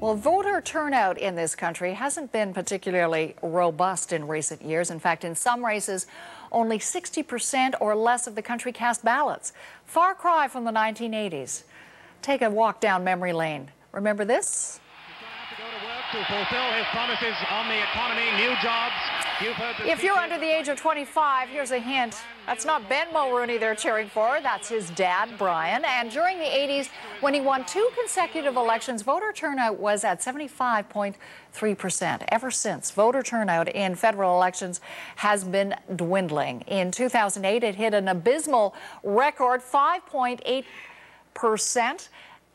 Well, voter turnout in this country hasn't been particularly robust in recent years. In fact, in some races, only 60% or less of the country cast ballots. Far cry from the 1980s. Take a walk down memory lane. Remember this? He's going to have to go to work to fulfill his promises on the economy, new jobs. If you're under the age of 25, here's a hint. That's not Ben Mulrooney they're cheering for. That's his dad, Brian. And during the 80s, when he won 2 consecutive elections, voter turnout was at 75.3%. Ever since, voter turnout in federal elections has been dwindling. In 2008, it hit an abysmal record 5.8%.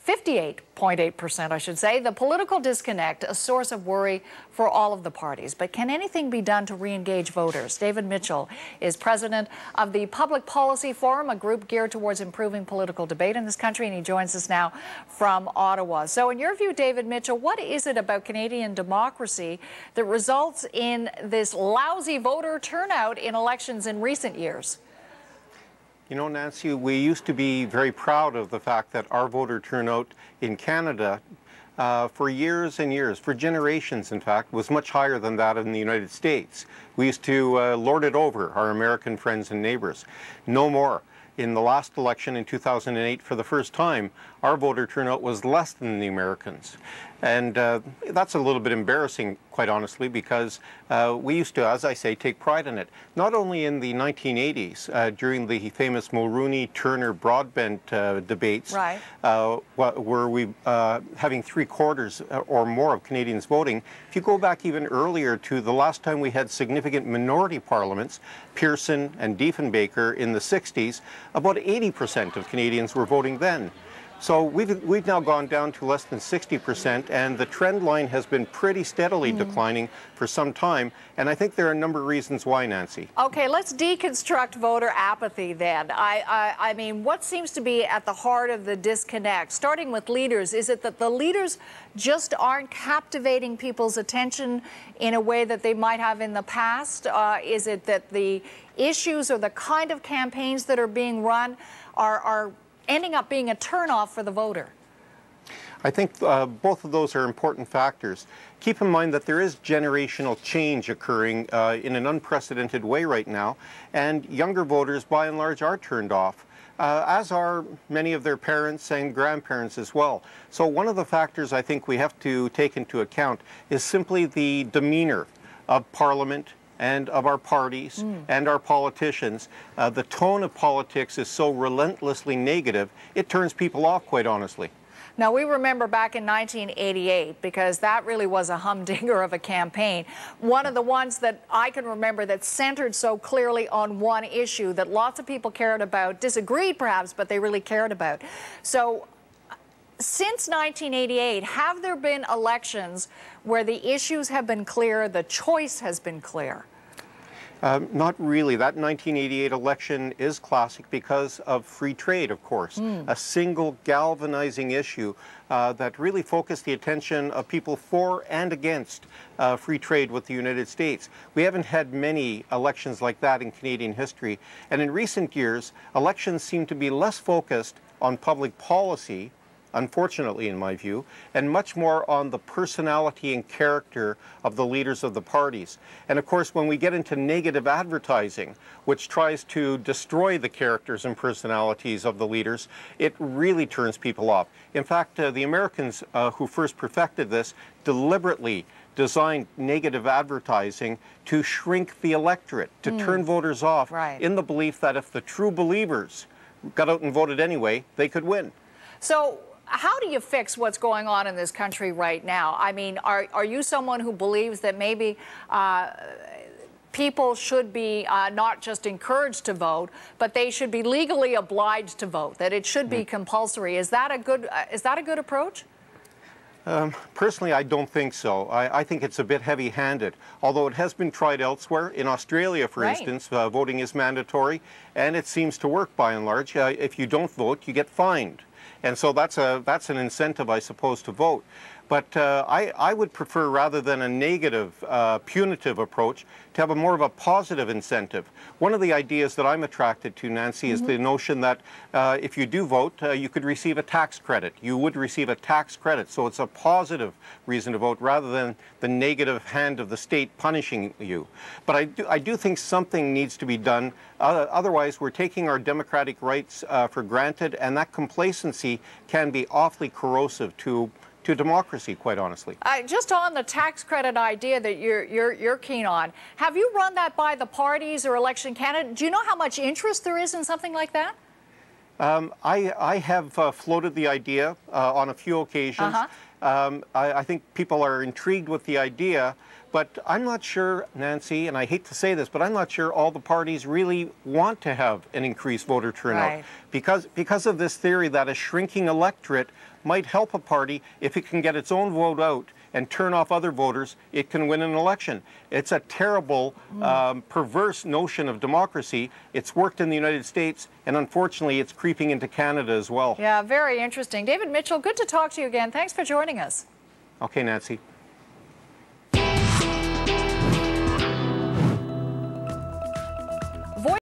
58.8%, I should say. The political disconnect, a source of worry for all of the parties. But can anything be done to re-engage voters? David Mitchell is president of the Public Policy Forum, a group geared towards improving political debate in this country, and he joins us now from Ottawa. So in your view, David Mitchell, what is it about Canadian democracy that results in this lousy voter turnout in elections in recent years? You know, Nancy, we used to be very proud of the fact that our voter turnout in Canada for years and years, for generations in fact, was much higher than that in the United States. We used to lord it over our American friends and neighbors. No more. In the last election in 2008, for the first time, our voter turnout was less than the Americans. And that's a little bit embarrassing, quite honestly, because we used to, as I say, take pride in it. Not only in the 1980s, during the famous Mulrooney-Turner-Broadbent debates, right, were we having 3/4 or more of Canadians voting. If you go back even earlier to the last time we had significant minority parliaments, Pearson and Diefenbaker in the 60s, about 80% of Canadians were voting then. So we've now gone down to less than 60%, and the trend line has been pretty steadily declining for some time, and I think there are a number of reasons why, Nancy. Okay, let's deconstruct voter apathy then. I mean, what seems to be at the heart of the disconnect? Starting with leaders, is it that the leaders just aren't captivating people's attention in a way that they might have in the past? Is it that the issues or the kind of campaigns that are being run are ending up being a turnoff for the voter? I think both of those are important factors. Keep in mind that there is generational change occurring in an unprecedented way right now, and younger voters, by and large, are turned off, as are many of their parents and grandparents as well. So one of the factors I think we have to take into account is simply the demeanor of Parliament and of our parties and our politicians. The tone of politics is so relentlessly negative, it turns people off, quite honestly. Now, we remember back in 1988, because that really was a humdinger of a campaign. One of the ones that I can remember that centered so clearly on one issue that lots of people cared about, disagreed perhaps, but they really cared about. So since 1988, have there been elections where the issues have been clear, the choice has been clear? Not really. That 1988 election is classic because of free trade, of course. A single galvanizing issue that really focused the attention of people for and against free trade with the United States. We haven't had many elections like that in Canadian history. And in recent years, elections seem to be less focused on public policy, unfortunately in my view, and much more on the personality and character of the leaders of the parties. And of course, when we get into negative advertising, which tries to destroy the characters and personalities of the leaders, it really turns people off. In fact, the Americans who first perfected this deliberately designed negative advertising to shrink the electorate, to turn voters off, in the belief that if the true believers got out and voted anyway, they could win. So how do you fix what's going on in this country right now? I mean, are you someone who believes that maybe people should be not just encouraged to vote, but they should be legally obliged to vote, that it should be compulsory? Is that a good approach? Personally, I don't think so. I think it's a bit heavy-handed, although it has been tried elsewhere. In Australia, for instance, voting is mandatory, and it seems to work by and large. If you don't vote, you get fined. And so that's an incentive, I suppose, to vote. But I would prefer, rather than a negative, punitive approach, to have a more of a positive incentive. One of the ideas that I'm attracted to, Nancy, is the notion that if you do vote, you could receive a tax credit. You would receive a tax credit. So it's a positive reason to vote rather than the negative hand of the state punishing you. But I do think something needs to be done. Otherwise, we're taking our democratic rights for granted, and that complacency can be awfully corrosive to democracy, quite honestly. Just on the tax credit idea that you're keen on, have you run that by the parties or election candidates? Do you know how much interest there is in something like that? I have floated the idea on a few occasions. I think people are intrigued with the idea, but I'm not sure, Nancy, and I hate to say this, but I'm not sure all the parties really want to have an increased voter turnout. Right. Because of this theory that a shrinking electorate might help a party if it can get its own vote out and turn off other voters, it can win an election. It's a terrible, perverse notion of democracy. It's worked in the United States, and unfortunately, it's creeping into Canada as well. Yeah, very interesting. David Mitchell, good to talk to you again. Thanks for joining us. Okay, Nancy.